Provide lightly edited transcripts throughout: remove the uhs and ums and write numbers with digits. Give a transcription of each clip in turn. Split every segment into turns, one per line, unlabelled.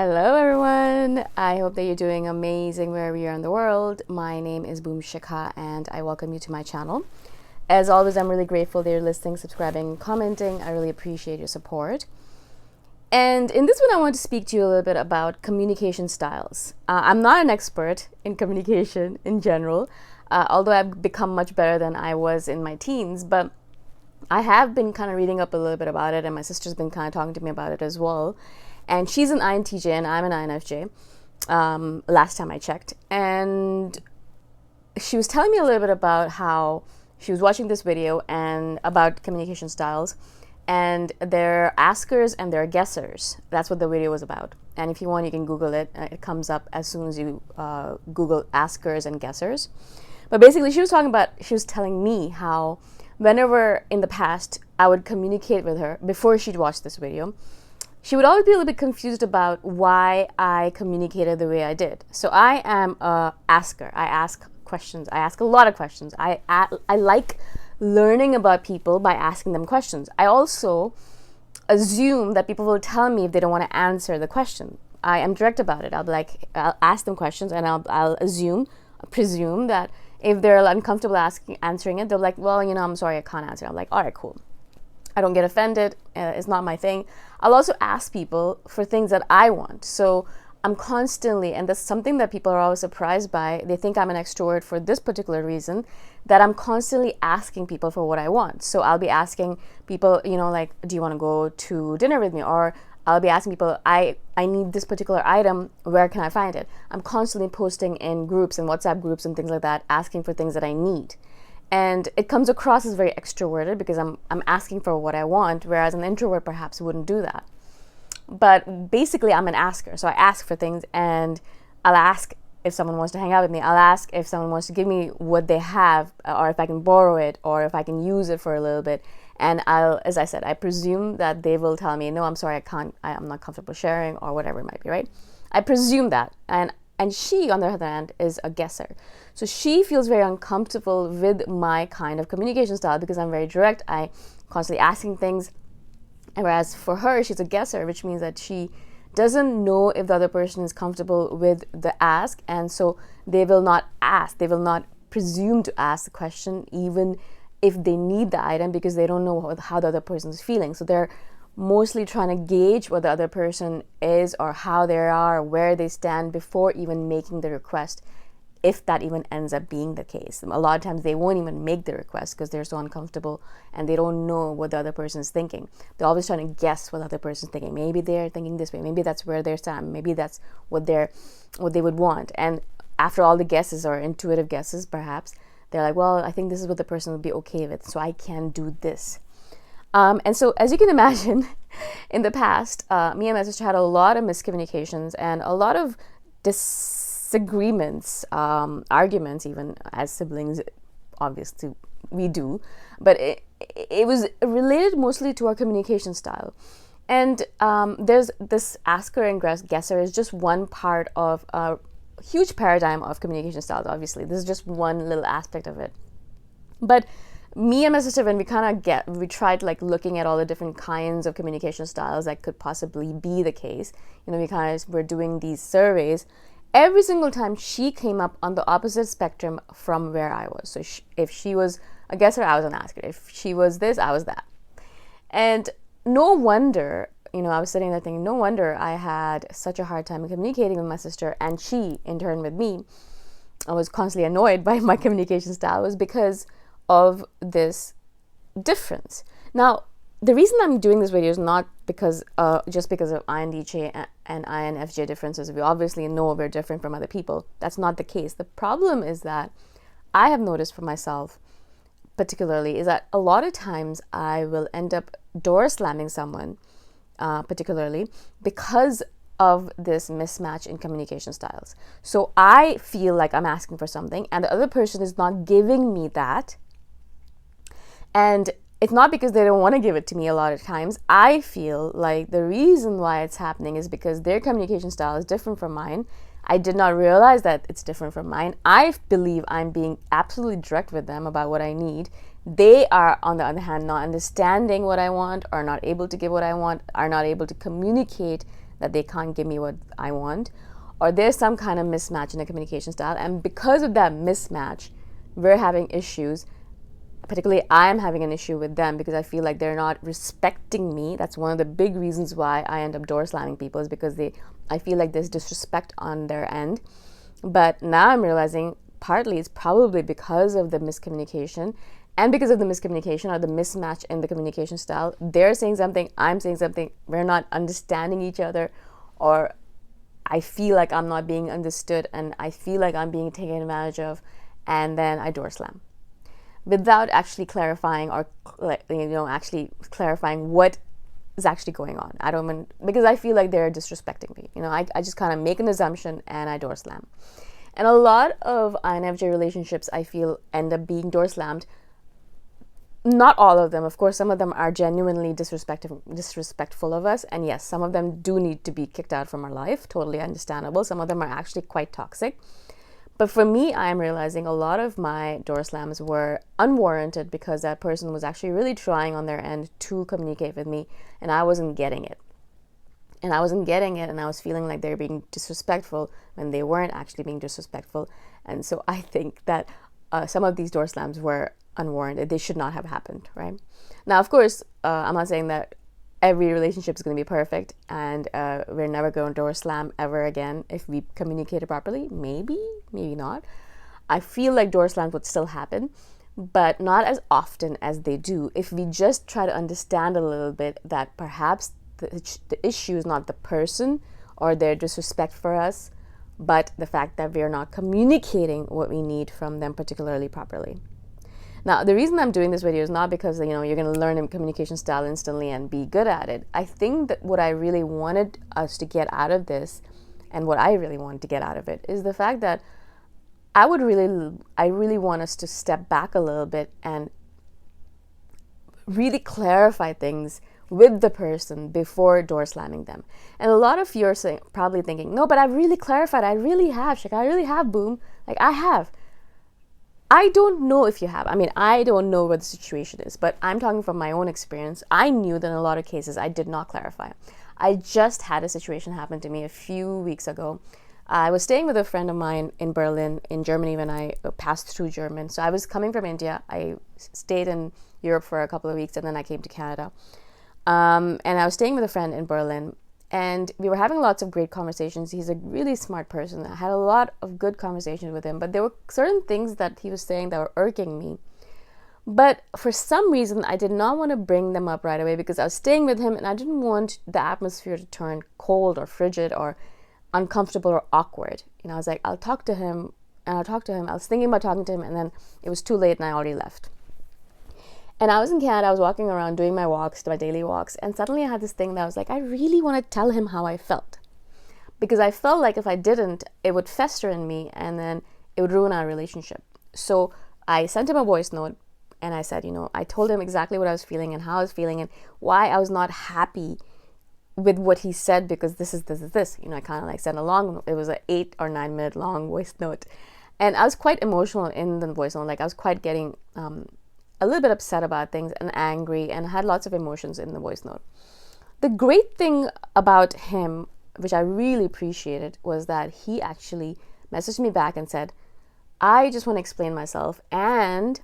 Hello, everyone. I hope that you're doing amazing wherever you are in the world. My name is Boom Shikha, and I welcome you to my channel. As always, I'm really grateful that you're listening, subscribing, commenting. I really appreciate your support. And in this one, I want to speak to you a little bit about communication styles. I'm not an expert in communication in general, although I've become much better than I was in my teens, but I have been kind of reading up a little bit about it, and my sister's been kind of talking to me about it as well. And she's an INTJ and I'm an INFJ, last time I checked. And she was telling me a little bit about how she was watching this video and about communication styles. And there are askers and there are guessers. That's what the video was about. And if you want, you can Google it. It comes up as soon as you Google askers and guessers. But basically, she was telling me how whenever in the past I would communicate with her before she'd watched this video, she would always be a little bit confused about why I communicated the way I did. So I am a asker. I ask questions. I ask a lot of questions. I like learning about people by asking them questions. I also assume that people will tell me if they don't want to answer the question. I am direct about it. I'll ask them questions, and I'll presume that if they're uncomfortable answering it, they're like, well, I'm sorry, I can't answer. I'm like, all right, cool. I don't get offended. It's not my thing. I'll also ask people for things that I want. So I'm constantly, and that's something that people are always surprised by. They think I'm an extrovert for this particular reason, that I'm constantly asking people for what I want. So I'll be asking people, like, do you want to go to dinner with me? Or I'll be asking people, I need this particular item. Where can I find it? I'm constantly posting in groups and WhatsApp groups and things like that, asking for things that I need. And it comes across as very extroverted because I'm asking for what I want, whereas an introvert perhaps wouldn't do that. But basically, I'm an asker. So I ask for things, and I'll ask if someone wants to hang out with me. I'll ask if someone wants to give me what they have, or if I can borrow it, or if I can use it for a little bit. And as I said, I presume that they will tell me, no, I'm sorry, I'm not comfortable sharing, or whatever it might be, right? I presume that. And she, on the other hand, is a guesser. So she feels very uncomfortable with my kind of communication style because I'm very direct. I constantly asking things. Whereas for her, she's a guesser, which means that she doesn't know if the other person is comfortable with the ask. And so they will not ask. They will not presume to ask the question, even if they need the item, because they don't know how the other person is feeling. So they're mostly trying to gauge what the other person is, or how they are, or where they stand before even making the request, if that even ends up being the case. A lot of times they won't even make the request because they're so uncomfortable and they don't know what the other person is thinking. They're always trying to guess what the other person is thinking. Maybe they're thinking this way. Maybe that's where they're stand. Maybe that's what they would want. And after all the guesses, or intuitive guesses perhaps, they're like, well, I think this is what the person would be okay with, so I can do this. And so, as you can imagine, in the past, me and my sister had a lot of miscommunications and a lot of disagreements, arguments, even as siblings, obviously we do. But it was related mostly to our communication style. And there's this asker and guesser is just one part of a huge paradigm of communication styles, obviously. This is just one little aspect of it. But me and my sister, when we tried like looking at all the different kinds of communication styles that could possibly be the case, we're doing these surveys. Every single time she came up on the opposite spectrum from where I was. So if she was a guesser, I was an asker. If she was this, I was that. And no wonder, I was sitting there thinking, no wonder I had such a hard time communicating with my sister, and she, in turn with me, I was constantly annoyed by my communication style, was because of this difference. Now, the reason I'm doing this video is not because just because of INTJ and INFJ differences. We obviously know we're different from other people. That's not the case. The problem is that I have noticed for myself, particularly, is that a lot of times I will end up door slamming someone, particularly because of this mismatch in communication styles. So I feel like I'm asking for something and the other person is not giving me that. And it's not because they don't want to give it to me a lot of times. I feel like the reason why it's happening is because their communication style is different from mine. I did not realize that it's different from mine. I believe I'm being absolutely direct with them about what I need. They are, on the other hand, not understanding what I want, or not able to give what I want, are not able to communicate that they can't give me what I want, or there's some kind of mismatch in the communication style. And because of that mismatch, we're having issues. Particularly, I'm having an issue with them because I feel like they're not respecting me. That's one of the big reasons why I end up door slamming people, is because I feel like there's disrespect on their end. But now I'm realizing partly it's probably because of the miscommunication, and because of the miscommunication or the mismatch in the communication style. They're saying something, I'm saying something, we're not understanding each other, or I feel like I'm not being understood and I feel like I'm being taken advantage of, and then I door slam without actually clarifying, or actually clarifying what is actually going on. I don't mean, because I feel like they're disrespecting me. I just kind of make an assumption and I door slam. And a lot of INFJ relationships, I feel, end up being door slammed. Not all of them, of course. Some of them are genuinely disrespectful of us, and yes, some of them do need to be kicked out from our life. Totally understandable. Some of them are actually quite toxic. But for me, I'm realizing a lot of my door slams were unwarranted because that person was actually really trying on their end to communicate with me, and I wasn't getting it. And I was feeling like they were being disrespectful when they weren't actually being disrespectful. And so I think that some of these door slams were unwarranted. They should not have happened, right? Now, of course, I'm not saying that every relationship is going to be perfect, and we're never going to door slam ever again if we communicate it properly. Maybe not. I feel like door slams would still happen, but not as often as they do if we just try to understand a little bit that perhaps the issue is not the person or their disrespect for us, but the fact that we're not communicating what we need from them particularly properly. Now, the reason I'm doing this video is not because, you're going to learn a communication style instantly and be good at it. I think that what I really wanted us to get out of this, and what I really wanted to get out of it, is the fact that I really want us to step back a little bit and really clarify things with the person before door slamming them. And a lot of you are probably thinking, no, but I've really clarified. I really have, Shika. I really have, Boom. Like, I have. I don't know if you have. I mean, I don't know what the situation is, but I'm talking from my own experience. I knew that in a lot of cases I did not clarify. I just had a situation happen to me a few weeks ago. I was staying with a friend of mine in Berlin, in Germany, when I passed through German. So I was coming from India. I stayed in Europe for a couple of weeks, and then I came to Canada. And I was staying with a friend in Berlin, and we were having lots of great conversations. He's a really smart person. I had a lot of good conversations with him, but there were certain things that he was saying that were irking me. But for some reason, I did not want to bring them up right away because I was staying with him and I didn't want the atmosphere to turn cold or frigid or uncomfortable or awkward. I was like, I'll talk to him, and I'll talk to him. I was thinking about talking to him, and then it was too late and I already left. And I was in Canada, I was walking around doing my walks, my daily walks, and suddenly I had this thing that I was like, I really want to tell him how I felt. Because I felt like if I didn't, it would fester in me and then it would ruin our relationship. So I sent him a voice note and I said, I told him exactly what I was feeling and how I was feeling and why I was not happy with what he said, because this. I kind of like sent along, it was an 8 or 9 minute long voice note. And I was quite emotional in the voice note. Like I was quite getting a little bit upset about things and angry, and had lots of emotions in the voice note. The great thing about him, which I really appreciated, was that he actually messaged me back and said, I just want to explain myself, and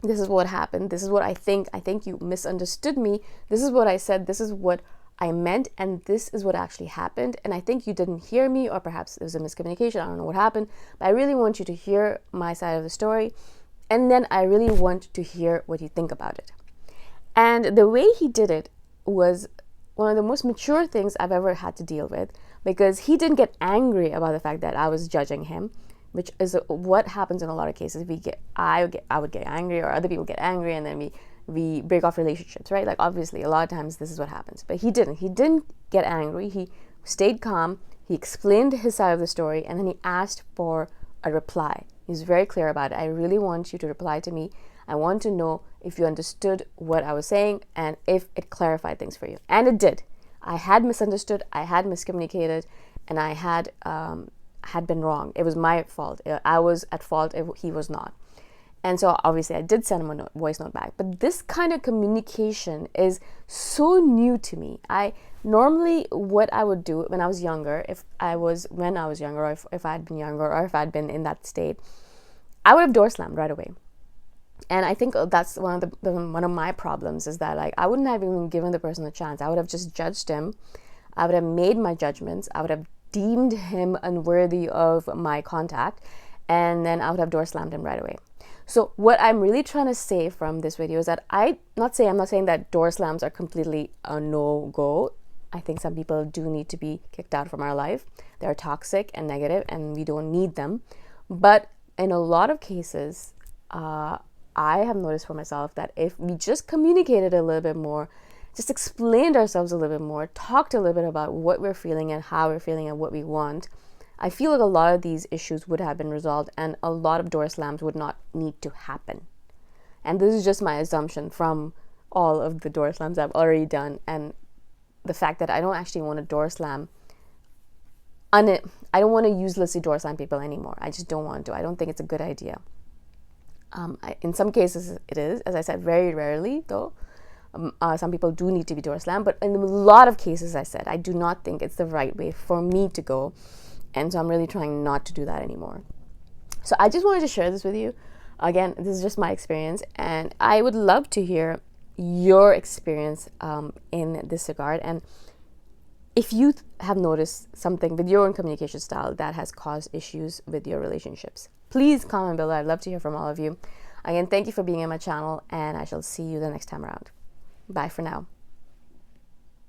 this is what happened. This is what I think. I think you misunderstood me. This is what I said. This is what I meant, and this is what actually happened. And I think you didn't hear me, or perhaps there was a miscommunication. I don't know what happened, but I really want you to hear my side of the story. And then I really want to hear what you think about it. And the way he did it was one of the most mature things I've ever had to deal with, because he didn't get angry about the fact that I was judging him, which is what happens in a lot of cases. I would get angry, or other people get angry, and then we break off relationships, right? Like obviously a lot of times this is what happens. But he didn't get angry. He stayed calm. He explained his side of the story, and then he asked for a reply. He was very clear about it. I really want you to reply to me. I want to know if you understood what I was saying and if it clarified things for you. And it did. I had misunderstood, I had miscommunicated, and I had been wrong. It was my fault. I was at fault if he was not. And so obviously I did send him a voice note back. But this kind of communication is so new to me. Normally, what I would do when I was younger, or if I had been younger, or if I'd been in that state, I would have door slammed right away. And I think that's one of my problems, is that like I wouldn't have even given the person a chance. I would have just judged him. I would have made my judgments. I would have deemed him unworthy of my contact, and then I would have door slammed him right away. So what I'm really trying to say from this video is that I'm not saying that door slams are completely a no-go. I think some people do need to be kicked out from our life. They're toxic and negative, and we don't need them. But in a lot of cases, I have noticed for myself that if we just communicated a little bit more, just explained ourselves a little bit more, talked a little bit about what we're feeling and how we're feeling and what we want, I feel like a lot of these issues would have been resolved, and a lot of door slams would not need to happen. And this is just my assumption from all of the door slams I've already done, and the fact that I don't actually want to door slam. I don't want to uselessly door slam people anymore. I just don't want to. I don't think it's a good idea. In some cases it is, as I said, very rarely though. Some people do need to be door slammed, but in a lot of cases, I said, I do not think it's the right way for me to go. And so I'm really trying not to do that anymore. So I just wanted to share this with you. Again, this is just my experience, and I would love to hear your experience in this regard. And if you have noticed something with your own communication style that has caused issues with your relationships, please comment below. I'd love to hear from all of you. Again, thank you for being on my channel, and I shall see you the next time around. Bye for now.